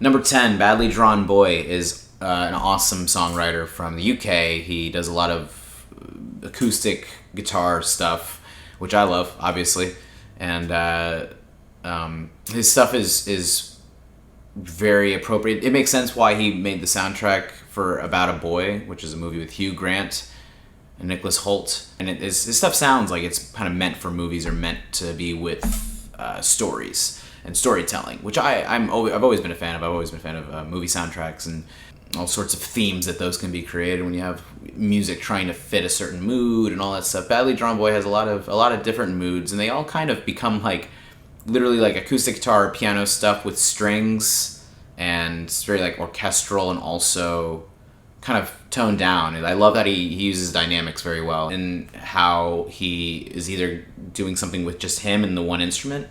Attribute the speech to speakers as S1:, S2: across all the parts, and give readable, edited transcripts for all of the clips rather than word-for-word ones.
S1: Number 10, Badly Drawn Boy is an awesome songwriter from the UK. He does a lot of acoustic guitar stuff, which I love, obviously. And his stuff is very appropriate. It makes sense why he made the soundtrack for About a Boy, which is a movie with Hugh Grant and Nicholas Hoult. And his stuff sounds like it's kind of meant for movies or meant to be with stories and storytelling, which I've always been a fan of. I've always been a fan of movie soundtracks and all sorts of themes that those can be created when you have music trying to fit a certain mood and all that stuff. Badly Drawn Boy has a lot of different moods, and they all kind of become like literally like acoustic guitar, piano stuff with strings, and it's very like orchestral and also kind of toned down. And I love that he uses dynamics very well, and how he is either doing something with just him and the one instrument,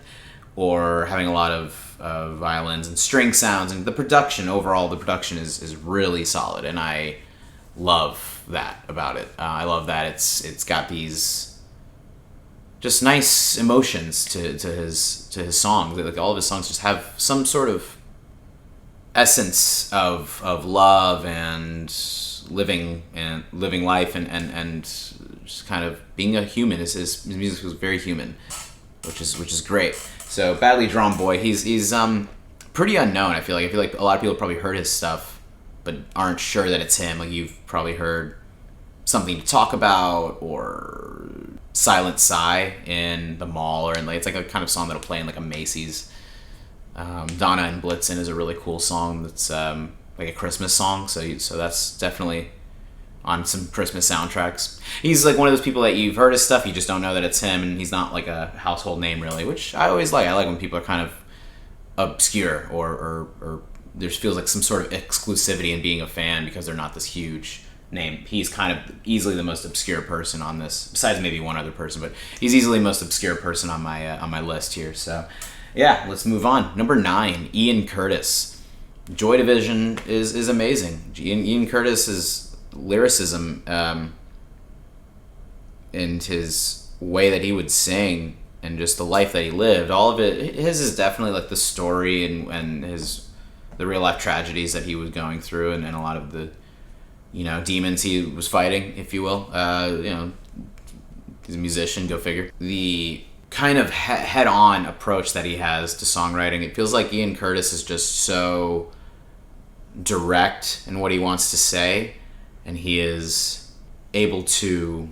S1: or having a lot of violins and string sounds. And the production is really solid, and I love that about it. I love that it's got these just nice emotions to his songs. Like all of his songs just have some sort of essence of love and living life and just kind of being a human. His music was very human, which is great. So Badly Drawn Boy, he's pretty unknown. I feel like a lot of people probably heard his stuff, but aren't sure that it's him. Like you've probably heard Something to Talk About or Silent Sigh in the mall, or it's like a kind of song that'll play in like a Macy's. Donna and Blitzen is a really cool song that's like a Christmas song. So that's definitely on some Christmas soundtracks. He's like one of those people that you've heard his stuff, you just don't know that it's him, and he's not like a household name really, which I always like. I like when people are kind of obscure or there feels like some sort of exclusivity in being a fan because they're not this huge name. He's kind of easily the most obscure person on this, besides maybe one other person, but he's easily the most obscure person on my list here. So yeah, let's move on. Number 9, Ian Curtis. Joy Division is amazing. Ian Curtis's lyricism and his way that he would sing and just the life that he lived, all of it, his is definitely like the story and the real life tragedies that he was going through, and a lot of the demons he was fighting, if you will. He's a musician, go figure. The kind of head-on approach that he has to songwriting, it feels like Ian Curtis is just so direct in what he wants to say, and he is able to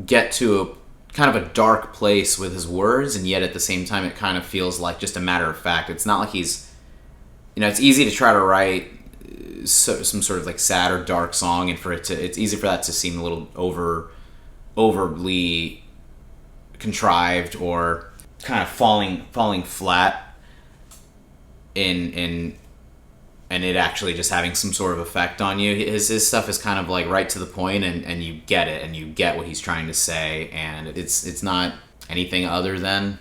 S1: get to a kind of a dark place with his words, and yet at the same time it kind of feels like just a matter of fact. It's not like he's, it's easy to try to write some sort of like sad or dark song, and it's easy for that to seem a little overly contrived or kind of falling flat in and it actually just having some sort of effect on you. His stuff is kind of like right to the point, and you get it, and you get what he's trying to say, and it's not anything other than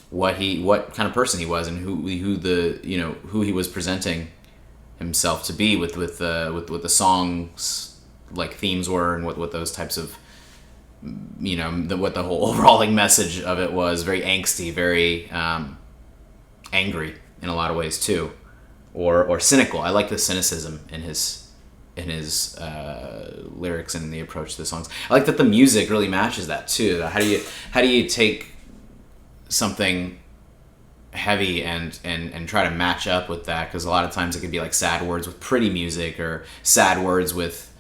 S1: what kind of person he was, and who he was presenting himself to be with the songs like themes were, and what those types of what the whole overall like message of it was. Very angsty, very angry in a lot of ways too. Or cynical. I like the cynicism in his lyrics and the approach to the songs. I like that the music really matches that too. How do you take something heavy and try to match up with that? Because a lot of times it could be like sad words with pretty music, or sad words with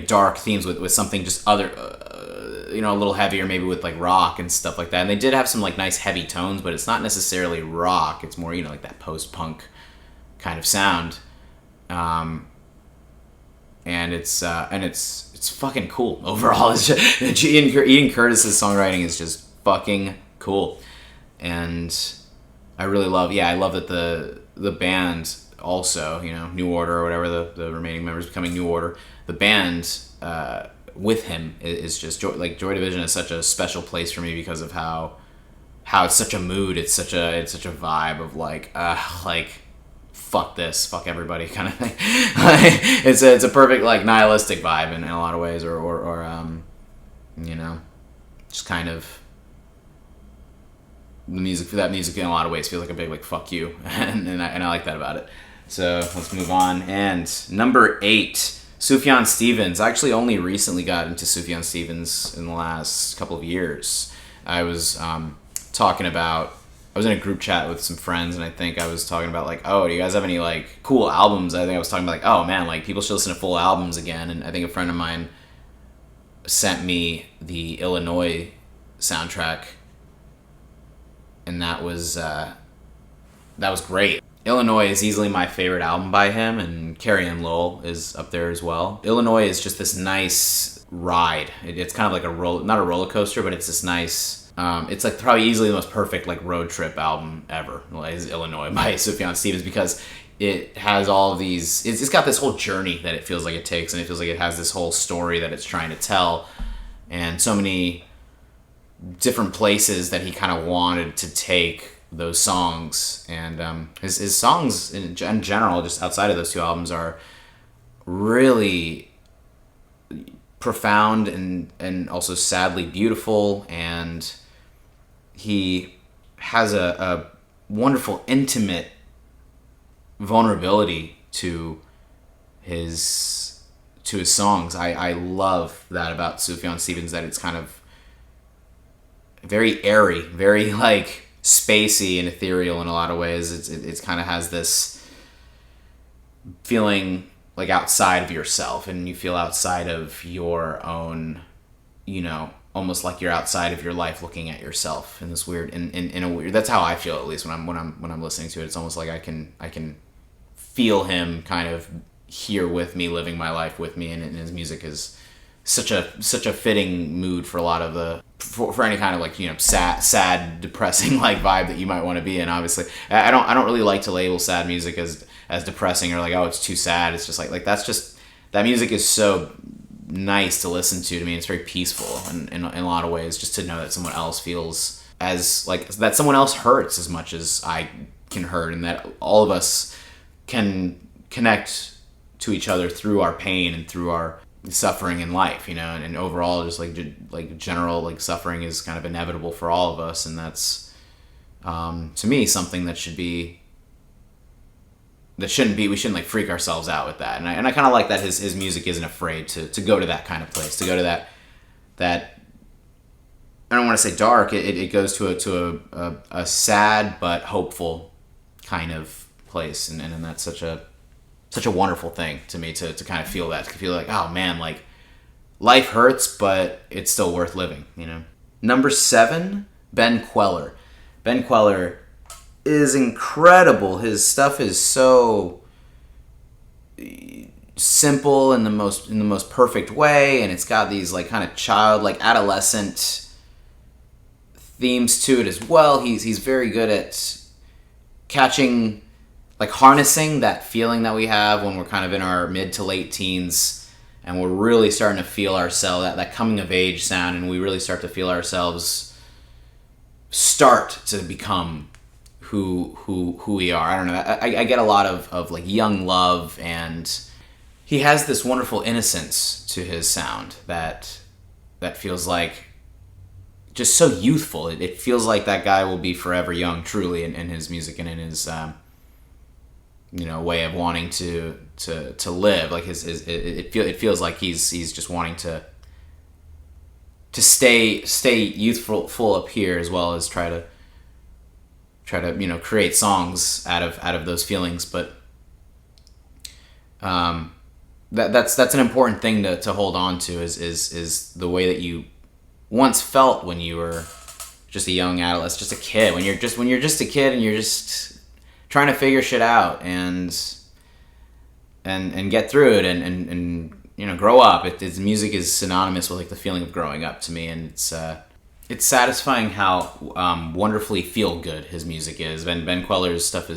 S1: dark themes with something just other a little heavier, maybe with like rock and stuff like that. And they did have some like nice heavy tones, but it's not necessarily rock. It's more like that post-punk kind of sound, and it's fucking cool overall. It's just, Ian Curtis's songwriting is just fucking cool, and I really love that the band also, New Order or whatever, the remaining members becoming New Order, the band with him is just Joy Division is such a special place for me because of how it's such a mood, it's such a vibe of like fuck this, fuck everybody kind of thing. It's a perfect like nihilistic vibe in a lot of ways, or just kind of that music in a lot of ways feels like a big like fuck you, and I like that about it. So let's move on. And number 8, Sufjan Stevens. I actually only recently got into Sufjan Stevens in the last couple of years. I was talking about, I was in a group chat with some friends, and I think I was talking about like, oh, do you guys have any like cool albums? I think I was talking about like, oh man, like people should listen to full albums again. And I think a friend of mine sent me the Illinois soundtrack, and that was great. Illinois is easily my favorite album by him, and Carrie Ann Lowell is up there as well. Illinois is just this nice ride. It's kind of like not a roller coaster, but it's this nice. It's like probably easily the most perfect like road trip album ever. Is Illinois by Sufjan Stevens, because it has all of these. It's got this whole journey that it feels like it takes, and it feels like it has this whole story that it's trying to tell, and so many different places that he kind of wanted to take those songs. And his songs in general, just outside of those 2 albums, are really profound and also sadly beautiful. And he has a wonderful intimate vulnerability to his songs. I love that about Sufjan Stevens, that it's kind of very airy, very like spacey and ethereal in a lot of ways. It's kind of has this feeling like outside of yourself, and you feel outside of your own, almost like you're outside of your life looking at yourself in this weird, in a weird. That's how I feel, at least when I'm listening to it. It's almost like I can feel him kind of here with me, living my life with me, and his music is such a fitting mood for a lot of for any kind of like sad depressing like vibe that you might want to be in. Obviously, I don't really like to label sad music as depressing, or like, oh, it's too sad. It's just like that's just, that music is so nice to listen to me. It's very peaceful in a lot of ways, just to know that someone else feels as like that, someone else hurts as much as I can hurt, and that all of us can connect to each other through our pain and through our suffering in life, and overall just like general like suffering is kind of inevitable for all of us, and that's to me something that shouldn't be, we shouldn't like freak ourselves out with that. And I kind of like that his music isn't afraid to go to that kind of place, to go to that I don't want to say dark, it goes to a sad but hopeful kind of place, and that's such a wonderful thing to me, to kind of feel that, to feel like, oh man, like life hurts, but it's still worth living, Number 7, Ben Queller. Ben Queller is incredible. His stuff is so simple in the most perfect way, and it's got these like kind of childlike, adolescent themes to it as well. He's very good at catching, like harnessing that feeling that we have when we're kind of in our mid to late teens, and we're really starting to feel ourselves, that coming of age sound, and we really start to feel ourselves start to become who we are. I don't know. I get a lot of like young love, and he has this wonderful innocence to his sound that feels like just so youthful. It feels like that guy will be forever young, truly, in his music and in his way of wanting to live. Like it feels like he's just wanting to stay youthful, full up here, as well as try to create songs out of those feelings. But that's an important thing to hold on to, is the way that you once felt when you were just a young adolescent, just a kid. When you're just a kid and you're just trying to figure shit out and get through it and grow up. It's music is synonymous with like the feeling of growing up to me, and it's satisfying how wonderfully feel good his music is. Ben Queller's stuff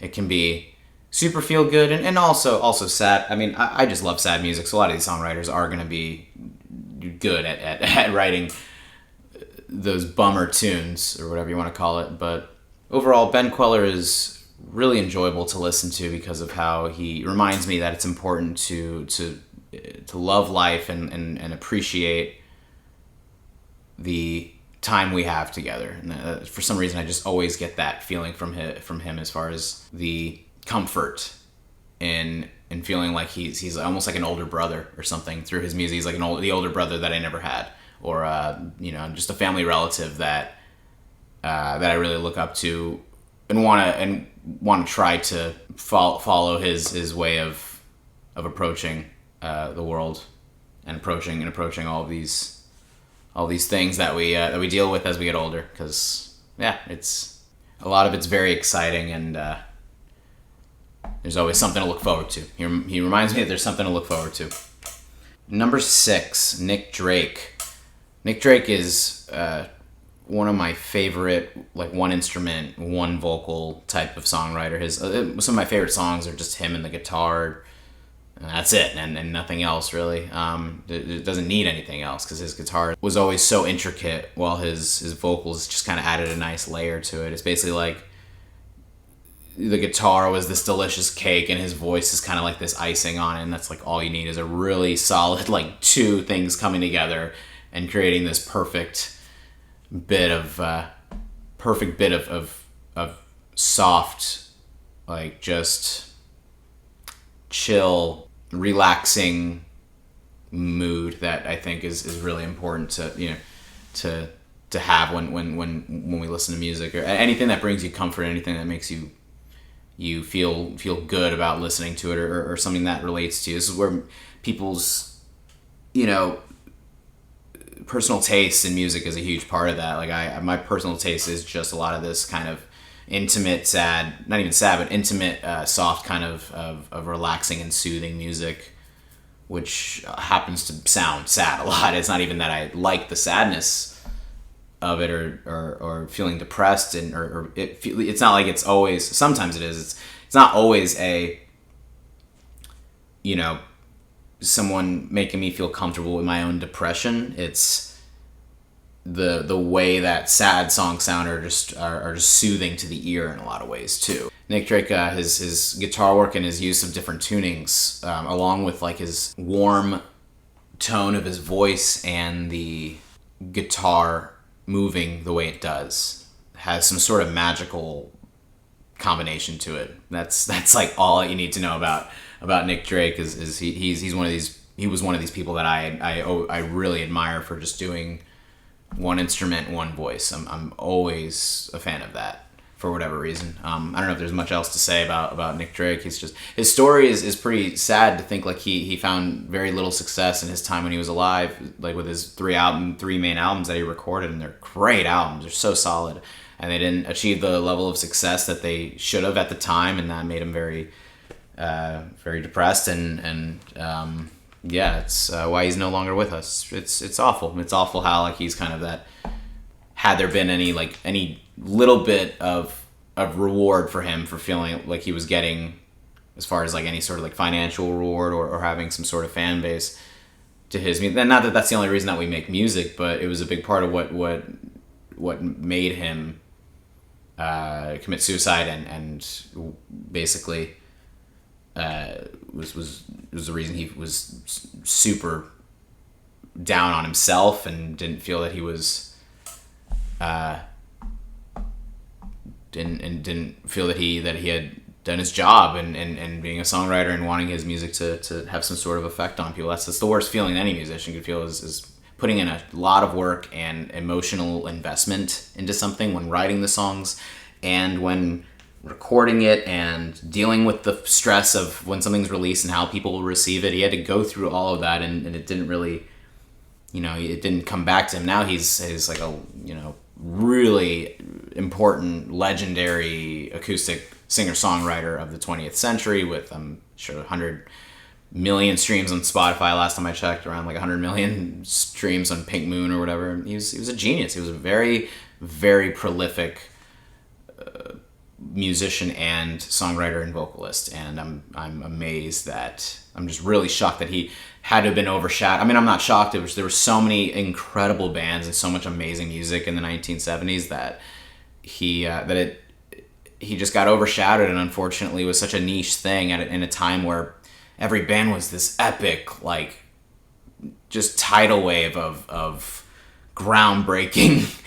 S1: it can be super feel good and also sad. I mean, I just love sad music, so a lot of these songwriters are going to be good at writing those bummer tunes, or whatever you want to call it. But overall, Ben Queller is really enjoyable to listen to because of how he reminds me that it's important to love life and appreciate the time we have together. And for some reason, I just always get that feeling from him as far as the comfort in feeling like he's almost like an older brother or something through his music. He's like the older brother that I never had, or just a family relative that I really look up to and want to try to follow his way of approaching the world and approaching all these things that we deal with as we get older. Because it's a lot of it's very exciting, and there's always something to look forward to. He reminds me that there's something to look forward to. Number 6, Nick Drake. Nick Drake is one of my favorite, like, one instrument, one vocal type of songwriter. Some of my favorite songs are just him and the guitar. And that's it, and nothing else really. It doesn't need anything else because his guitar was always so intricate, while his vocals just kind of added a nice layer to it. It's basically like the guitar was this delicious cake, and his voice is kind of like this icing on it, and that's like all you need is a really solid, like, two things coming together and creating this perfect bit of soft, like, just chill, relaxing mood that I think is really important to have when we listen to music, or anything that brings you comfort, anything that makes you feel good about listening to it, or something that relates to you. This is where people's personal taste in music is a huge part of that. Like, my personal taste is just a lot of this kind of intimate, sad, not even sad, but intimate, soft kind of relaxing and soothing music, which happens to sound sad a lot. It's not even that I like the sadness of it, or feeling depressed, and it's not like it's always. Sometimes it is. It's not always someone making me feel comfortable with my own depression. It's the way that sad songs sound are just soothing to the ear in a lot of ways too. Nick Drake, his guitar work and his use of different tunings, along with, like, his warm tone of his voice and the guitar moving the way it does, has some sort of magical combination to it. That's like all you need to know about Nick Drake. Is he's one of these. He was one of these people that I really admire for just doing one instrument, one voice. I'm always a fan of that for whatever reason. I don't know if there's much else to say about Nick Drake. His story is pretty sad to think, like, he found very little success in his time when he was alive, like with his three main albums that he recorded, and they're great albums. They're so solid, and they didn't achieve the level of success that they should have at the time, and that made him very very depressed, and it's why he's no longer with us. It's awful. It's awful how, like, he's kind of that. Had there been any little bit of reward for him for feeling like he was getting, as far as, like, any sort of, like, financial reward, or having some sort of fan base to his music. And not that that's the only reason that we make music, but it was a big part of what made him commit suicide, and basically was the reason he was super down on himself and didn't feel that he was didn't feel that he had done his job, and being a songwriter and wanting his music to have some sort of effect on people. That's the worst feeling any musician could feel, is putting in a lot of work and emotional investment into something when writing the songs, and when recording it, and dealing with the stress of when something's released and how people will receive it. He had to go through all of that, and it didn't really, it didn't come back to him. Now he's like a, really important, legendary acoustic singer-songwriter of the 20th century, with, I'm sure, 100 million streams on Spotify last time I checked, around like 100 million streams on Pink Moon or whatever. He was a genius. He was a very, very prolific musician and songwriter and vocalist, and I'm amazed that, I'm just really shocked that he had to have been overshadowed. I mean, I'm not shocked. There were so many incredible bands and so much amazing music in the 1970s that he just got overshadowed, and unfortunately was such a niche thing in a time where every band was this epic, like, just tidal wave of groundbreaking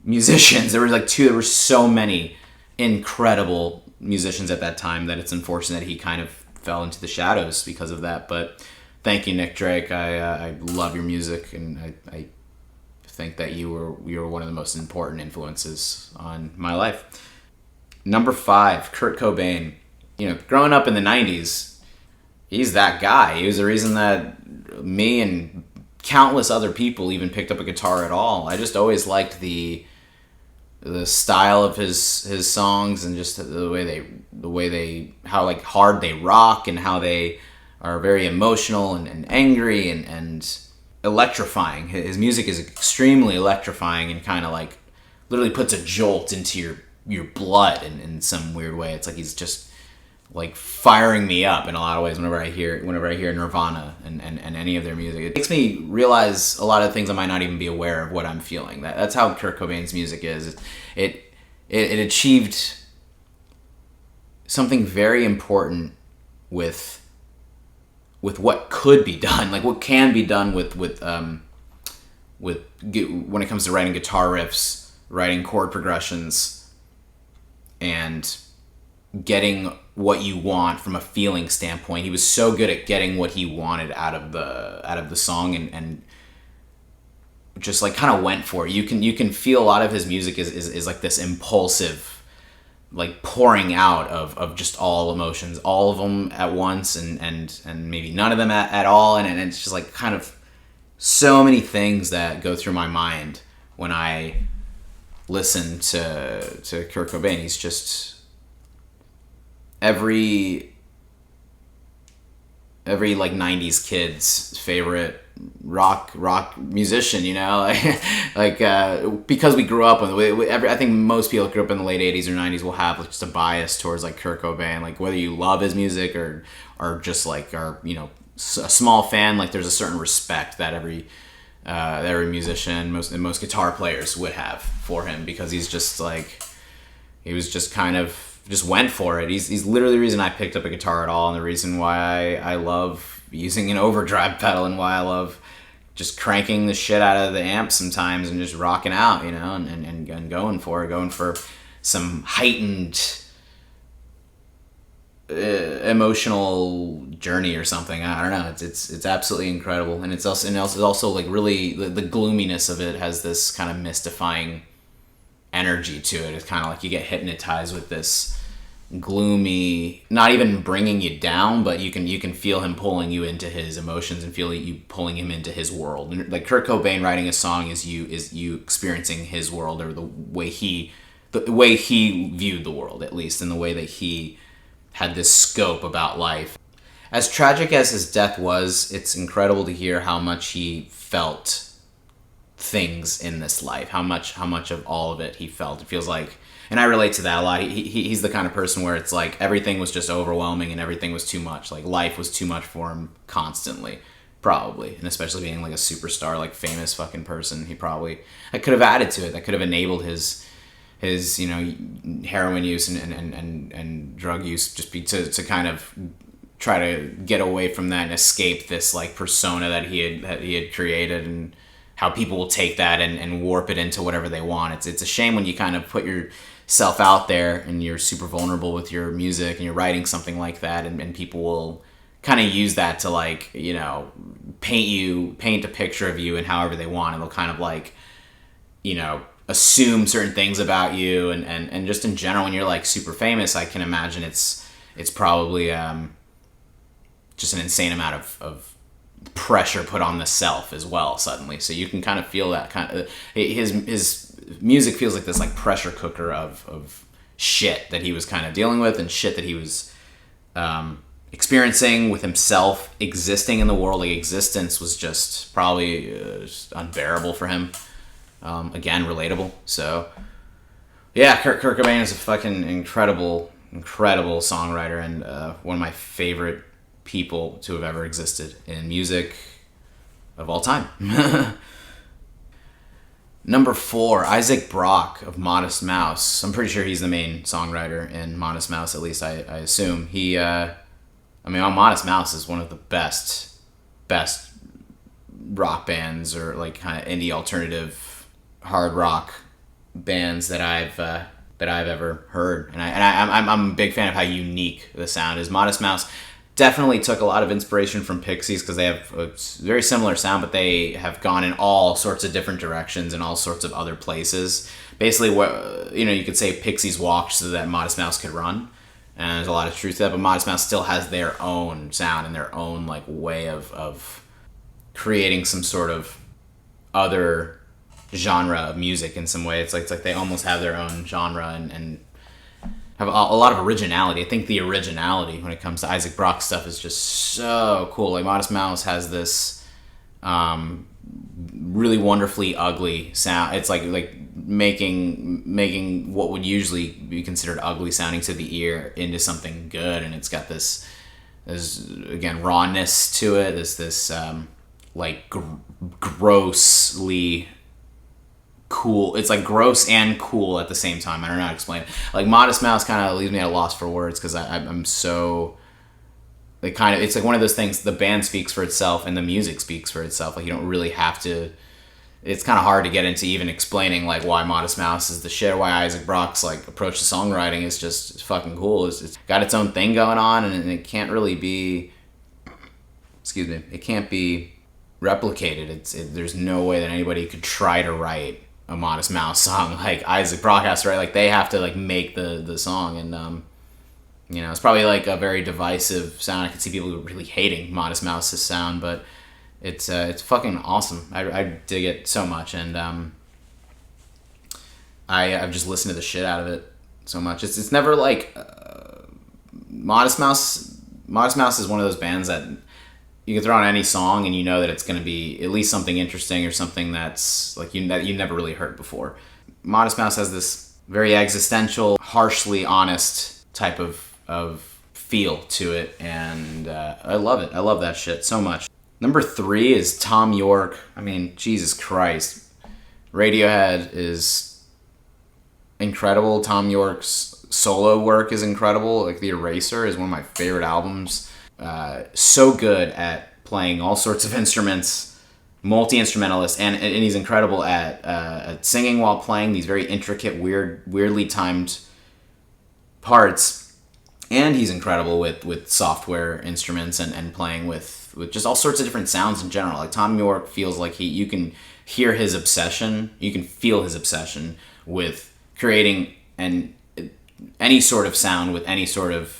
S1: musicians. There were so many incredible musicians at that time that it's unfortunate that he kind of fell into the shadows because of that. But thank you, Nick Drake. I love your music, and I think that you were one of the most important influences on my life. Number 5, Kurt Cobain. Growing up in the 90s, he's that guy. He was the reason that me and countless other people even picked up a guitar at all. I just always liked the style of his songs, and just the way they how like hard they rock, and how they are very emotional and angry and electrifying. His music is extremely electrifying, and kind of like literally puts a jolt into your blood in some weird way. It's like he's just like firing me up in a lot of ways whenever I hear Nirvana and any of their music. It makes me realize a lot of things I might not even be aware of what I'm feeling. That's how Kurt Cobain's music is. It achieved something very important with what could be done, like what can be done with when it comes to writing guitar riffs, writing chord progressions, and getting what you want from a feeling standpoint. He was so good at getting what he wanted out of the song, and just like kind of went for it. You can feel a lot of his music is like this impulsive, like pouring out of just all emotions, all of them at once, and maybe none of them at all, and it's just like kind of so many things that go through my mind when I listen to Kurt Cobain. He's just every like 90s kid's favorite rock musician, because we grew up with I think most people that grew up in the late 80s or 90s will have just a bias towards like Kurt Cobain, like whether you love his music or just like are a small fan. Like there's a certain respect that every musician, most guitar players would have for him, because he's just like, he was just kind of just went for it. He's literally the reason I picked up a guitar at all, and the reason why I love using an overdrive pedal, and why I love just cranking the shit out of the amp sometimes and just rocking out, and going for some heightened emotional journey or something. I don't know. It's absolutely incredible, and it's also like really the gloominess of it has this kind of mystifying energy to it. It's kind of like you get hypnotized with this gloomy, not even bringing you down, but you can feel him pulling you into his emotions and feel you pulling him into his world. And like Kurt Cobain writing a song is you experiencing his world, or the way he viewed the world, at least, and the way that he had this scope about life. As tragic as his death was, it's incredible to hear how much he felt things in this life, how much of all of it he felt. It feels like, and I relate to that a lot. He's the kind of person where it's like everything was just overwhelming and everything was too much. Like life was too much for him constantly, probably. And especially being like a superstar, like famous fucking person, I could have added to it. That could have enabled his heroin use and drug use, just to kind of try to get away from that and escape this like persona that he had created, and how people will take that and warp it into whatever they want. It's a shame when you kind of put yourself out there and you're super vulnerable with your music and you're writing something like that, and people will kind of use that to like, paint a picture of you and however they want, and they'll kind of like, assume certain things about you, and just in general, when you're like super famous, I can imagine it's probably just an insane amount of pressure put on the self as well suddenly. So you can kind of feel that kind of his music feels like this like pressure cooker of shit that he was kind of dealing with, and shit that he was experiencing with himself, existing in the world. Like existence was just probably just unbearable for him. Again, relatable. So yeah, Kurt Cobain is a fucking incredible songwriter, and one of my favorite people to have ever existed in music of all time. Number 4, Isaac Brock of Modest Mouse. I'm pretty sure he's the main songwriter in Modest Mouse, at least I assume. He, Modest Mouse is one of the best rock bands or like kind of indie alternative hard rock bands that I've ever heard, and I'm a big fan of how unique the sound is. Modest Mouse definitely took a lot of inspiration from Pixies because they have a very similar sound, but they have gone in all sorts of different directions and all sorts of other places. Basically, what you could say Pixies walked so that Modest Mouse could run, and there's a lot of truth to that. But Modest Mouse still has their own sound and their own like way of creating some sort of other genre of music in some way. It's like they almost have their own genre and have a lot of originality. I think the originality when it comes to Isaac Brock's stuff is just so cool. Like Modest Mouse has this really wonderfully ugly sound. It's like making what would usually be considered ugly sounding to the ear into something good, and it's got there's again rawness to it. There's this like grossly cool. It's like gross and cool at the same time. I don't know how to explain it. Like Modest Mouse kind of leaves me at a loss for words because I'm so it's like one of those things. The band speaks for itself and the music speaks for itself. Like you don't really have to. It's kind of hard to get into even explaining like why Modest Mouse is the shit, or why Isaac Brock's like approach to songwriting is just fucking cool. It's got its own thing going on, and it can't really be. Excuse me. It can't be replicated. There's no way that anybody could try to write a Modest Mouse song like Isaac Brock has to write. Like they have to like make the song, and it's probably like a very divisive sound. I could see people really hating Modest Mouse's sound, but it's fucking awesome. I dig it so much, and I've just listened to the shit out of it so much. It's never like Modest Mouse. Modest Mouse is one of those bands that you can throw on any song and you know that it's going to be at least something interesting or something that's like that you never really heard before. Modest Mouse has this very existential, harshly honest type of feel to it, and I love it. I love that shit so much. Number 3 is Tom York. I mean, Jesus Christ. Radiohead is incredible. Tom York's solo work is incredible. Like The Eraser is one of my favorite albums. So good at playing all sorts of instruments, multi-instrumentalist, and he's incredible at singing while playing these very intricate, weirdly timed parts, and he's incredible with software instruments and playing with just all sorts of different sounds in general. Like Tom York feels like you can hear his obsession, you can feel his obsession with creating any sort of sound with any sort of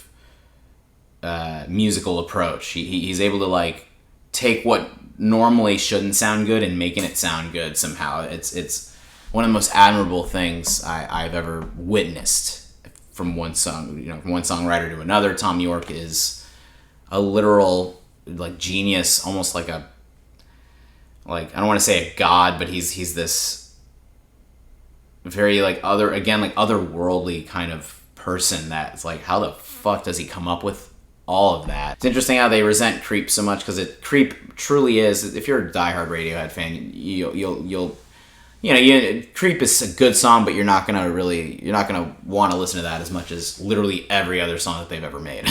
S1: musical approach. He's able to like take what normally shouldn't sound good and making it sound good somehow. It's one of the most admirable things I've ever witnessed from one songwriter to another. Tom York is a literal like genius, almost like I don't want to say a god, but he's this very like otherworldly kind of person that's like, how the fuck does he come up with all of that? It's interesting how they resent Creep so much, because Creep truly is, if you're a diehard Radiohead fan, you'll Creep is a good song, but you're not gonna want to listen to that as much as literally every other song that they've ever made.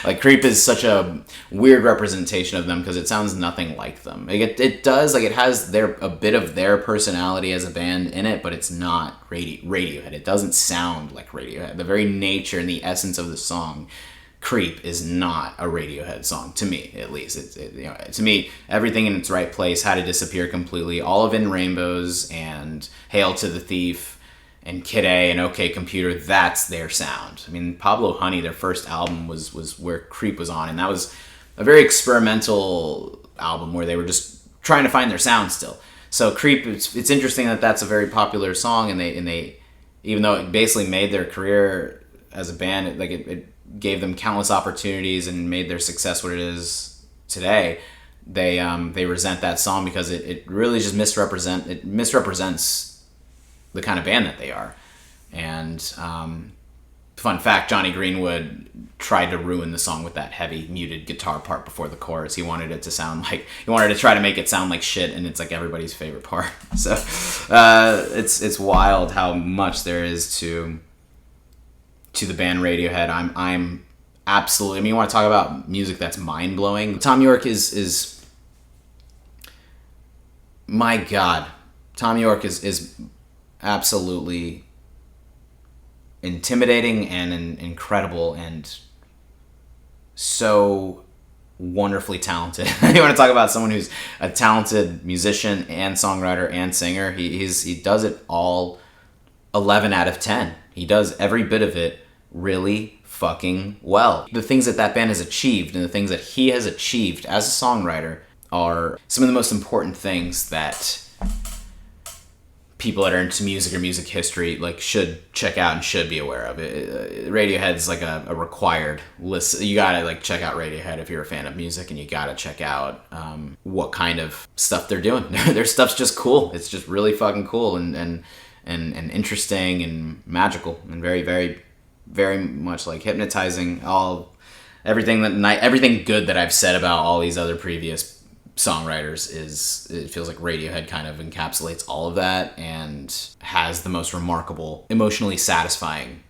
S1: Like Creep is such a weird representation of them because it sounds nothing like them. Like it does, like it has a bit of their personality as a band in it, but it's not Radiohead. It doesn't sound like Radiohead. The very nature and the essence of the song, Creep, is not a Radiohead song, to me at least. To me, everything in its right place, How to Disappear Completely, all of In Rainbows and Hail to the Thief and Kid A and OK Computer, that's their sound. I mean, Pablo Honey, their first album, was where Creep was on, and that was a very experimental album where they were just trying to find their sound still. So Creep, it's interesting that that's a very popular song, and they even though it basically made their career as a band, it gave them countless opportunities and made their success what it is today. They resent that song because it really just misrepresents the kind of band that they are. And fun fact, Johnny Greenwood tried to ruin the song with that heavy muted guitar part before the chorus. He wanted to try to make it sound like shit, and it's like everybody's favorite part. So it's wild how much there is to the band Radiohead. I'm absolutely, I mean, you want to talk about music that's mind-blowing. Tom York is my God, Tom York is absolutely intimidating and incredible and so wonderfully talented. You want to talk about someone who's a talented musician and songwriter and singer? He does it all 11 out of 10. He does every bit of it really fucking well. The things that band has achieved and the things that he has achieved as a songwriter are some of the most important things that people that are into music or music history like should check out and should be aware of. Radiohead's like a required list. You gotta like check out Radiohead if you're a fan of music, and you gotta check out what kind of stuff they're doing. Their stuff's just cool. It's just really fucking cool and interesting and magical and very, very, very much like hypnotizing. Everything good that I've said about all these other previous songwriters it feels like Radiohead kind of encapsulates all of that and has the most remarkable, emotionally satisfying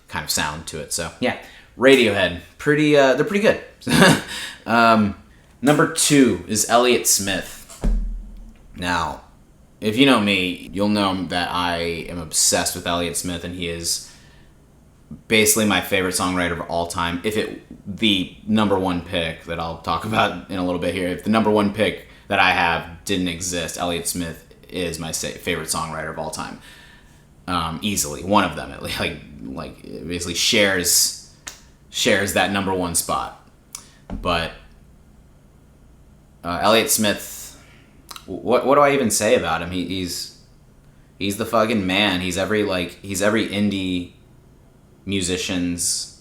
S1: kind of sound to it. So yeah, Radiohead, they're pretty good. Number 2 is Elliott Smith. Now, if you know me, you'll know that I am obsessed with Elliott Smith, and he is basically my favorite songwriter of all time. The number one pick that I'll talk about in a little bit here, if the number one pick that I have didn't exist, Elliott Smith is my favorite songwriter of all time. Easily, one of them at least. Like basically shares that number one spot. But Elliott Smith, what do I even say about him? He's the fucking man. He's every indie musician's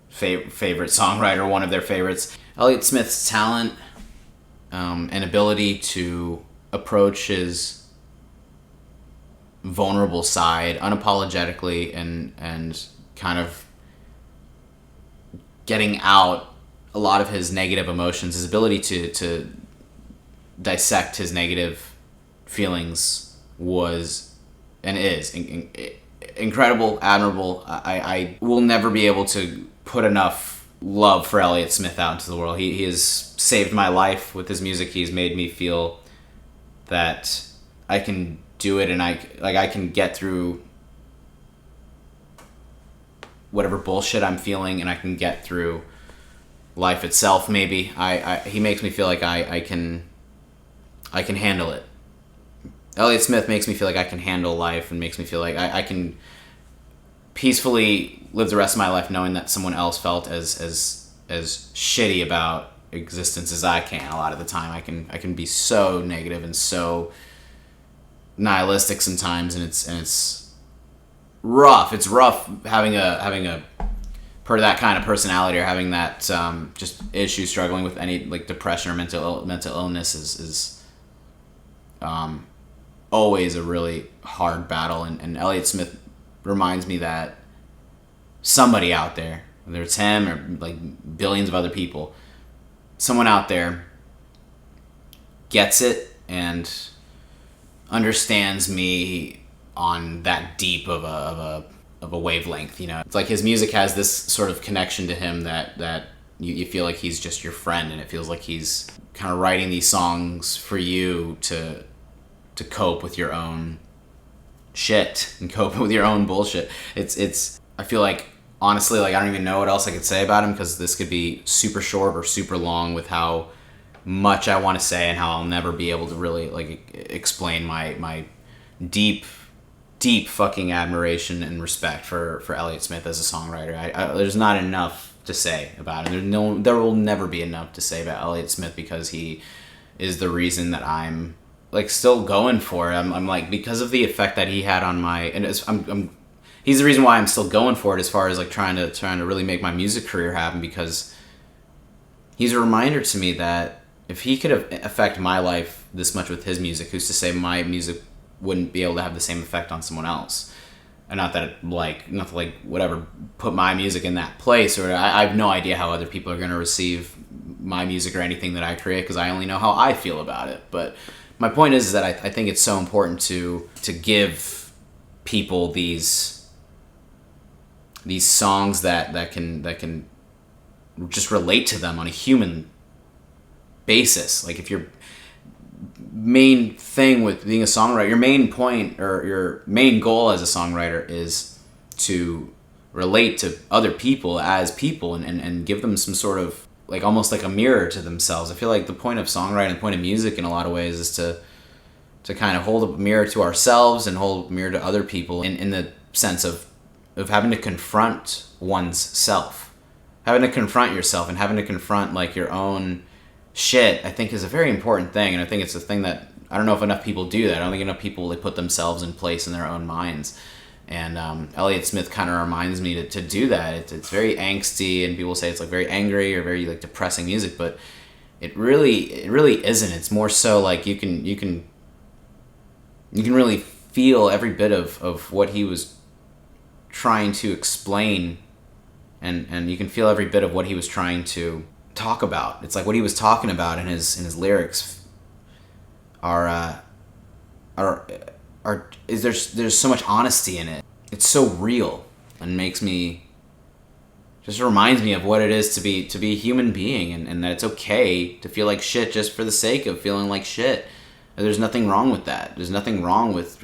S1: favorite songwriter, one of their favorites. Elliott Smith's talent and ability to approach his vulnerable side unapologetically and kind of getting out a lot of his negative emotions, his ability to dissect his negative feelings was and is incredible, admirable. I will never be able to put enough love for Elliott Smith out into the world. He has saved my life with his music. He's made me feel that I can do it, and I can get through whatever bullshit I'm feeling, and I can get through life itself. Maybe he makes me feel like I can handle it. Elliott Smith makes me feel like I can handle life, and makes me feel like I can peacefully live the rest of my life knowing that someone else felt as shitty about existence as I can. A lot of the time I can be so negative and so nihilistic sometimes, and it's rough. It's rough having a that kind of personality, or having that just issue, struggling with any like depression or mental illness is always a really hard battle, and Elliott Smith reminds me that somebody out there, whether it's him or like billions of other people, someone out there gets it and understands me on that deep of a wavelength. You know, it's like his music has this sort of connection to him that you feel like he's just your friend, and it feels like he's kind of writing these songs for you to cope with your own shit and cope with your own bullshit. It's I feel like, honestly, like I don't even know what else I could say about him, because this could be super short or super long with how much I want to say, and how I'll never be able to really like explain my deep fucking admiration and respect for Elliott Smith as a songwriter. There's not enough to say about him. There will never be enough to say about Elliott Smith, because he is the reason that I'm like still going for it. I'm like, because of the effect that he had on my, and he's the reason why I'm still going for it, as far as like trying to really make my music career happen, because he's a reminder to me that if he could affect my life this much with his music, who's to say my music wouldn't be able to have the same effect on someone else? And not to whatever, put my music in that place, or I have no idea how other people are going to receive my music or anything that I create, because I only know how I feel about it. But my point is that I think it's so important to give people these songs that can just relate to them on a human basis. Like if you're main thing with being a songwriter, your main point or your main goal as a songwriter is to relate to other people as people and give them some sort of, like, almost like a mirror to themselves. I feel like the point of songwriting, the point of music in a lot of ways is to kind of hold up a mirror to ourselves and hold a mirror to other people in the sense of having to confront one's self. Having to confront yourself and having to confront, like, your own shit, I think, is a very important thing. And I think it's a thing that, I don't know if enough people do that. I don't think enough people, they put themselves in place in their own minds. And Elliott Smith kind of reminds me to do that. It's very angsty, and people say it's like very angry or very, like, depressing music, but it really isn't. It's more so like you can really feel every bit of what he was trying to explain, and you can feel every bit of what he was trying to talk about. It's like what he was talking about in his lyrics there's so much honesty in it. It's so real and just reminds me of what it is to be a human being, and that it's okay to feel like shit just for the sake of feeling like shit. There's nothing wrong with that. There's nothing wrong with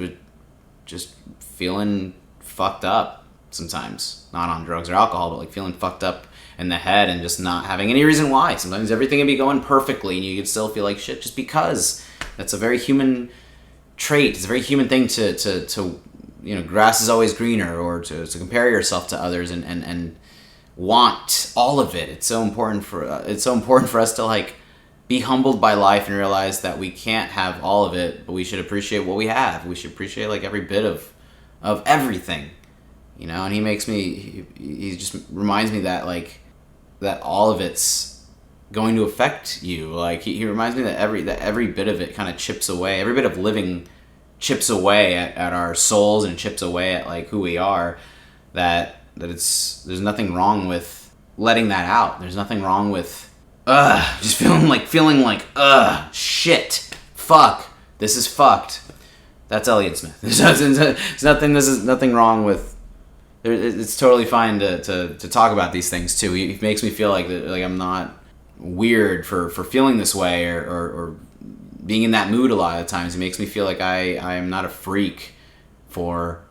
S1: just feeling fucked up sometimes. Not on drugs or alcohol, but like feeling fucked up in the head and just not having any reason why. Sometimes everything can be going perfectly and you can still feel like shit just because. That's a very human trait. It's a very human thing to grass is always greener, or to compare yourself to others and want all of it. It's so important for us to, like, be humbled by life and realize that we can't have all of it, but we should appreciate what we have. We should appreciate, like, every bit of everything, and he just reminds me that, like, that all of it's going to affect you. Like, he reminds me that every bit of it kind of chips away. Every bit of living chips away at our souls and chips away at, like, who we are. There's nothing wrong with letting that out. There's nothing wrong with just feeling like shit, fuck, this is fucked. That's Elliott Smith. There's nothing wrong with. It's totally fine to talk about these things too. He makes me feel like I'm not weird for feeling this way or being in that mood a lot of times. He makes me feel like I am not a freak for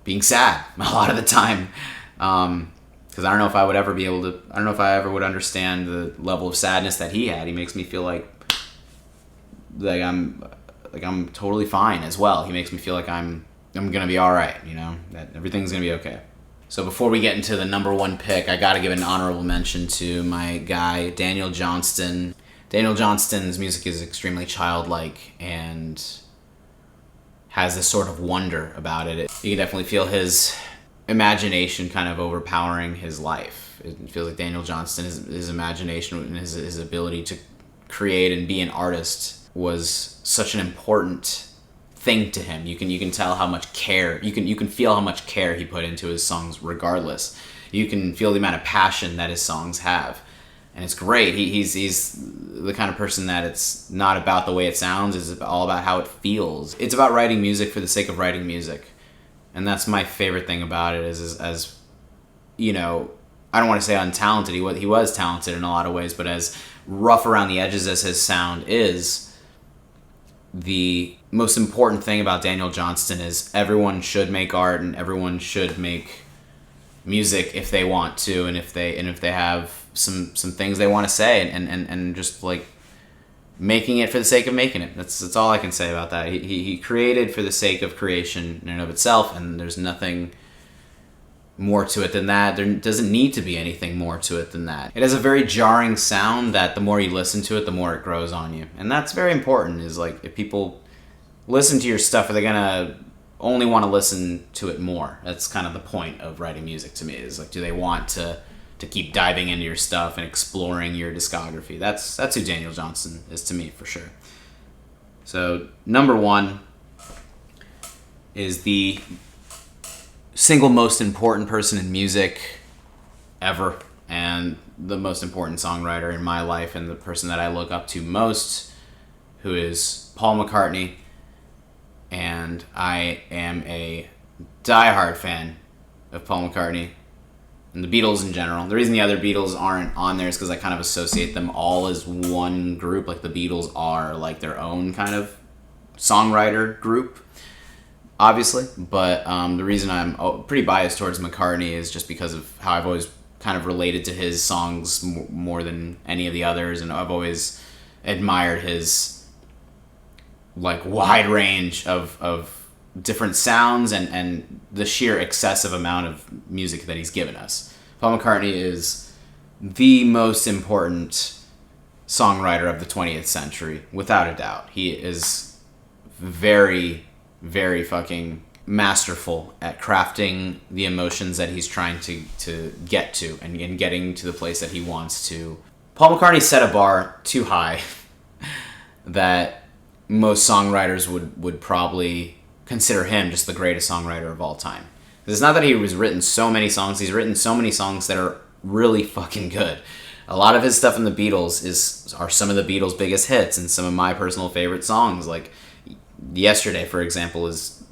S1: being sad a lot of the time. Because I don't know if I would ever would understand the level of sadness that he had. He makes me feel like I'm totally fine as well. He makes me feel like I'm gonna be all right, that everything's gonna be okay. So before we get into the number one pick, I gotta give an honorable mention to my guy, Daniel Johnston. Daniel Johnston's music is extremely childlike and has this sort of wonder about it. You can definitely feel his imagination kind of overpowering his life. It feels like Daniel Johnston, his imagination and his ability to create and be an artist was such an important thing to him. You can tell how much care, you can feel how much care he put into his songs regardless. You can feel the amount of passion that his songs have. And it's great. He's the kind of person that it's not about the way it sounds, it's all about how it feels. It's about writing music for the sake of writing music. And that's my favorite thing about it is as I don't want to say untalented. He was talented in a lot of ways, but as rough around the edges as his sound is, the most important thing about Daniel Johnston is everyone should make art and everyone should make music if they want to, and if they have some things they want to say, and just, like, making it for the sake of making it. That's all I can say about that. He created for the sake of creation in and of itself, and there's nothing more to it than that. There doesn't need to be anything more to it than that. It has a very jarring sound that the more you listen to it, the more it grows on you. And that's very important, is, like, if people listen to your stuff, are they gonna only want to listen to it more? That's kind of the point of writing music to me, is, like, do they want to keep diving into your stuff and exploring your discography? That's who Daniel Johnston is to me, for sure. So number one is the single most important person in music ever, and the most important songwriter in my life, and the person that I look up to most, who is Paul McCartney. And I am a diehard fan of Paul McCartney. and the Beatles in general. The reason the other Beatles aren't on there is because I kind of associate them all as one group. Like the Beatles are like their own kind of songwriter group, obviously. But the reason I'm pretty biased towards McCartney is just because of how I've always kind of related to his songs more than any of the others, and I've always admired his like wide range of different sounds and the sheer excessive amount of music that he's given us. Paul McCartney is the most important songwriter of the 20th century, without a doubt. He is very, very fucking masterful at crafting the emotions that he's trying to get to and getting to the place that he wants to. Paul McCartney set a bar too high that most songwriters would probably consider him just the greatest songwriter of all time. It's not that he has written so many songs. He's written so many songs that are really fucking good. A lot of his stuff in the Beatles are some of the Beatles' biggest hits and some of my personal favorite songs. Like Yesterday, for example, is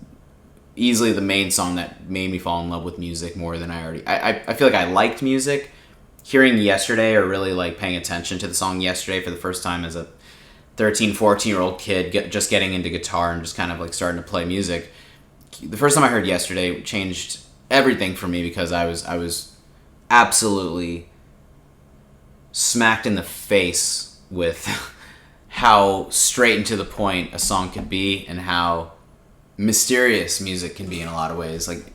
S1: easily the main song that made me fall in love with music more than I feel like I liked music. Hearing Yesterday or really like paying attention to the song Yesterday for the first time as a 13, 14-year-old kid just getting into guitar and just kind of like starting to play music. The first time I heard Yesterday changed everything for me because I was absolutely smacked in the face with how straight and to the point a song could be and how mysterious music can be in a lot of ways. Like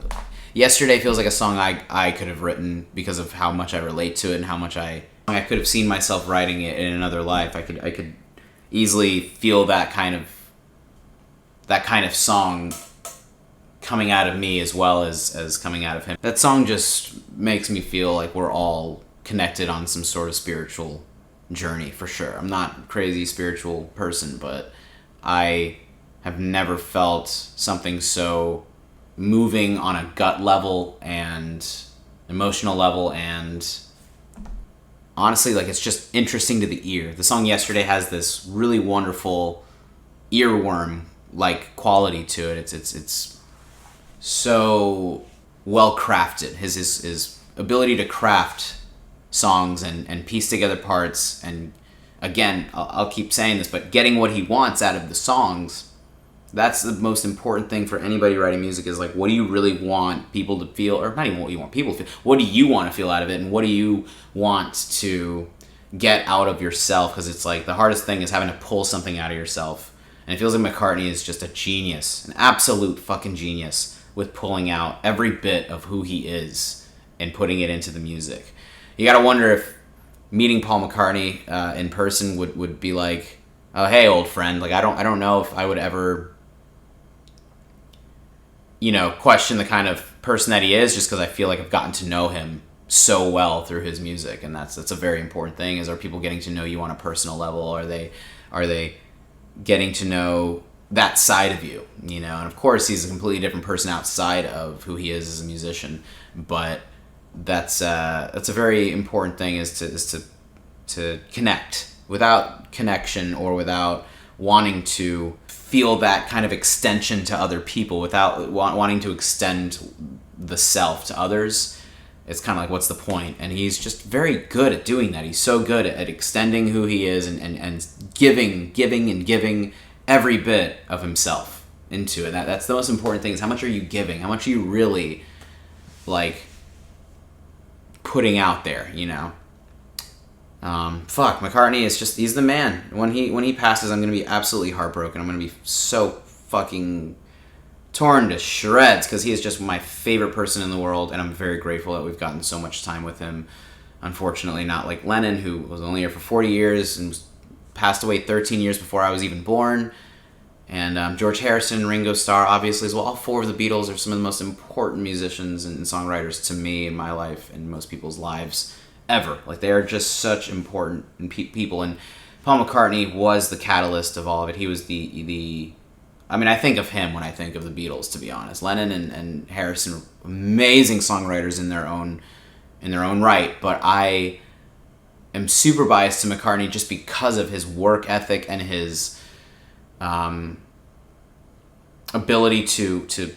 S1: Yesterday feels like a song I could have written because of how much I relate to it and how much I could have seen myself writing it in another life. I could easily feel that kind of song coming out of me as well as coming out of him. That song just makes me feel like we're all connected on some sort of spiritual journey, for sure. I'm not a crazy spiritual person, but I have never felt something so moving on a gut level and emotional level, and honestly, like, it's just interesting to the ear. The song Yesterday has this really wonderful earworm like quality to it. It's so well crafted. His ability to craft songs and piece together parts, and again, I'll keep saying this, but getting what he wants out of the songs, that's the most important thing for anybody writing music, is like, what do you really want people to feel, or not even what you want people to feel, what do you want to feel out of it, and what do you want to get out of yourself? Because it's like the hardest thing is having to pull something out of yourself, and it feels like McCartney is just a genius, an absolute fucking genius, with pulling out every bit of who he is and putting it into the music. You gotta wonder if meeting Paul McCartney in person would be like, oh, hey, old friend. Like, I don't know if I would ever, question the kind of person that he is, just because I feel like I've gotten to know him so well through his music, and that's a very important thing. Is, are people getting to know you on a personal level? Are they getting to know that side of you? And of course, he's a completely different person outside of who he is as a musician, but that's a very important thing, is to connect. Without connection, or without wanting to feel that kind of extension to other people, without wanting to extend the self to others, it's kind of like, what's the point? And he's just very good at doing that. He's so good at extending who he is and giving every bit of himself into it. That's the most important thing, is how much are you giving? How much are you really, like, putting out there, McCartney is just, he's the man. When he passes, I'm gonna be absolutely heartbroken. I'm gonna be so fucking torn to shreds, because he is just my favorite person in the world, and I'm very grateful that we've gotten so much time with him. Unfortunately, not like Lennon, who was only here for 40 years and passed away 13 years before I was even born. And George Harrison, Ringo Starr, obviously, as well. All four of the Beatles are some of the most important musicians and songwriters to me in my life and most people's lives ever. Like, they are just such important people. And Paul McCartney was the catalyst of all of it. He was I think of him when I think of the Beatles, to be honest. Lennon and Harrison were amazing songwriters in their own right, but I am super biased to McCartney just because of his work ethic and his ability to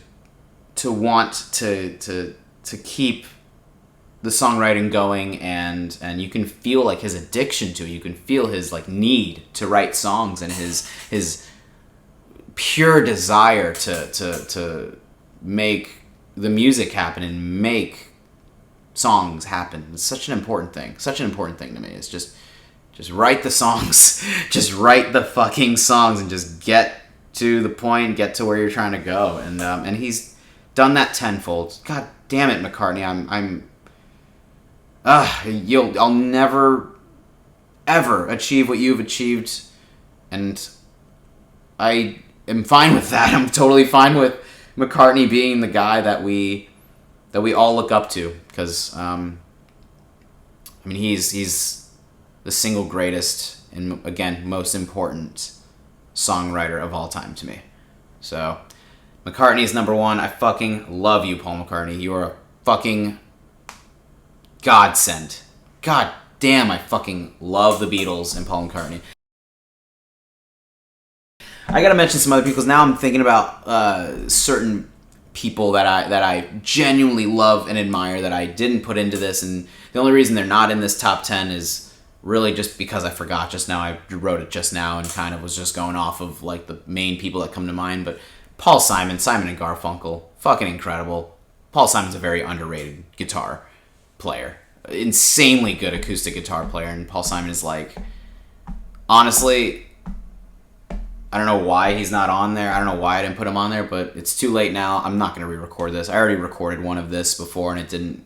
S1: want to keep the songwriting going, and you can feel like his addiction to it. You can feel his like need to write songs and his pure desire to make the music happen and make songs happen. It's such an important thing. Such an important thing to me. It's just write the songs. Just write the fucking songs and just get to the point, get to where you're trying to go. And he's done that tenfold. God damn it, McCartney. I'll never ever achieve what you've achieved, and I am fine with that. I'm totally fine with McCartney being the guy that we all look up to, because he's the single greatest and, again, most important songwriter of all time to me. So McCartney's number one. I fucking love you, Paul McCartney. You are a fucking godsend. God damn, I fucking love the Beatles and Paul McCartney. I gotta mention some other people, because now I'm thinking about certain people that I genuinely love and admire that I didn't put into this, and the only reason they're not in this top 10 is really just because I forgot just now. I wrote it just now and kind of was just going off of like the main people that come to mind. But Paul Simon and Garfunkel, fucking incredible. Paul Simon's a very underrated guitar player, insanely good acoustic guitar player, and Paul Simon is like, honestly, I don't know why he's not on there. I don't know why I didn't put him on there, but it's too late now. I'm not going to re-record this. I already recorded one of this before, and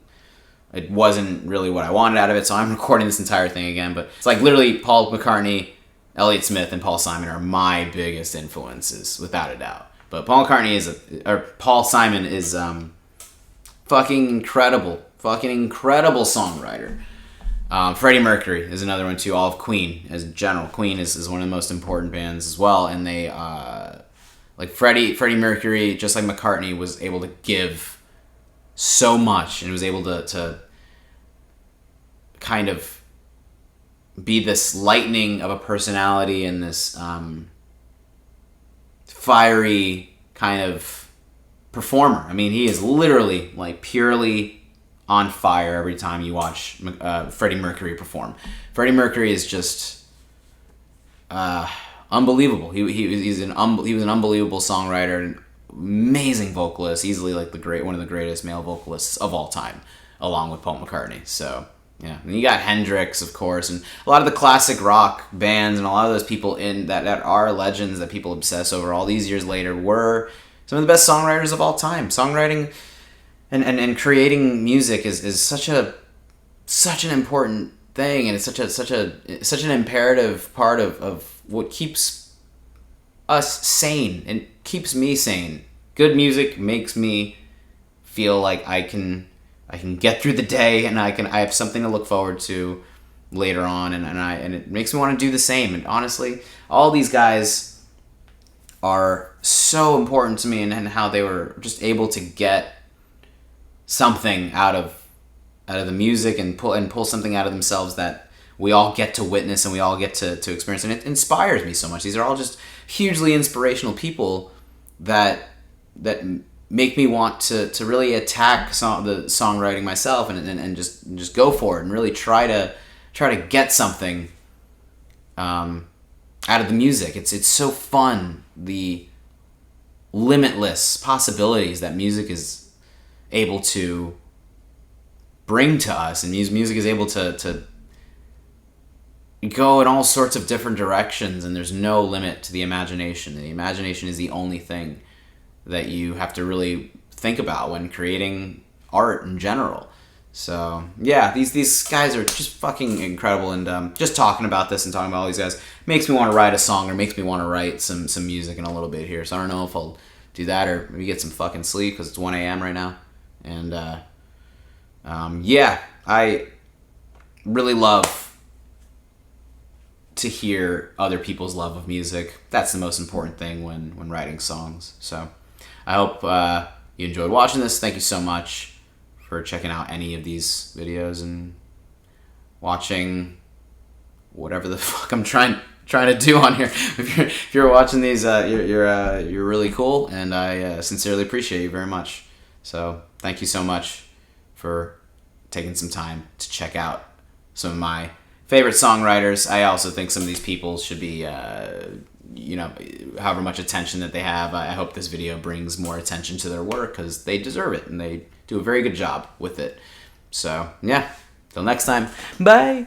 S1: it wasn't really what I wanted out of it, so I'm recording this entire thing again. But it's like literally Paul McCartney, Elliott Smith, and Paul Simon are my biggest influences, without a doubt. But Paul Simon is fucking incredible songwriter. Freddie Mercury is another one too. All of Queen, as in general. Queen is one of the most important bands as well, and they like Freddie Mercury, just like McCartney, was able to give so much, and was able to kind of be this lightning of a personality and this fiery kind of performer. I mean, he is literally like purely on fire every time you watch Freddie Mercury perform. Freddie Mercury is just unbelievable. He was an unbelievable songwriter, an amazing vocalist, easily like one of the greatest male vocalists of all time, along with Paul McCartney. So yeah, and you got Hendrix, of course, and a lot of the classic rock bands, and a lot of those people in that are legends that people obsess over all these years later were some of the best songwriters of all time. Songwriting and creating music is such an important thing, and it's such an imperative part of what keeps us sane and keeps me sane. Good music makes me feel like I can get through the day, and I have something to look forward to later on, and it makes me want to do the same. And honestly, all these guys are so important to me, and how they were just able to get something out of the music and pull something out of themselves that we all get to witness and we all get to experience, and it inspires me so much. These are all just hugely inspirational people that make me want to really attack the songwriting myself and just go for it and really try to get something out of the music. It's so fun, the limitless possibilities that music is able to bring to us, and music is able to go in all sorts of different directions, and there's no limit to the imagination. The imagination is the only thing that you have to really think about when creating art in general. So yeah, these guys are just fucking incredible, and just talking about this and talking about all these guys makes me want to write a song, or makes me want to write some music in a little bit here. So I don't know if I'll do that, or maybe get some fucking sleep, because it's 1 a.m. right now. And yeah, I really love to hear other people's love of music. That's the most important thing when writing songs. So I hope you enjoyed watching this. Thank you so much for checking out any of these videos and watching whatever the fuck I'm trying to do on here. If you're watching these, you're really cool, and I sincerely appreciate you very much. So thank you so much for taking taking some time to check out some of my favorite songwriters. I also think some of these people should be, however much attention that they have. I hope this video brings more attention to their work because they deserve it and they do a very good job with it. So, yeah. Till next time. Bye.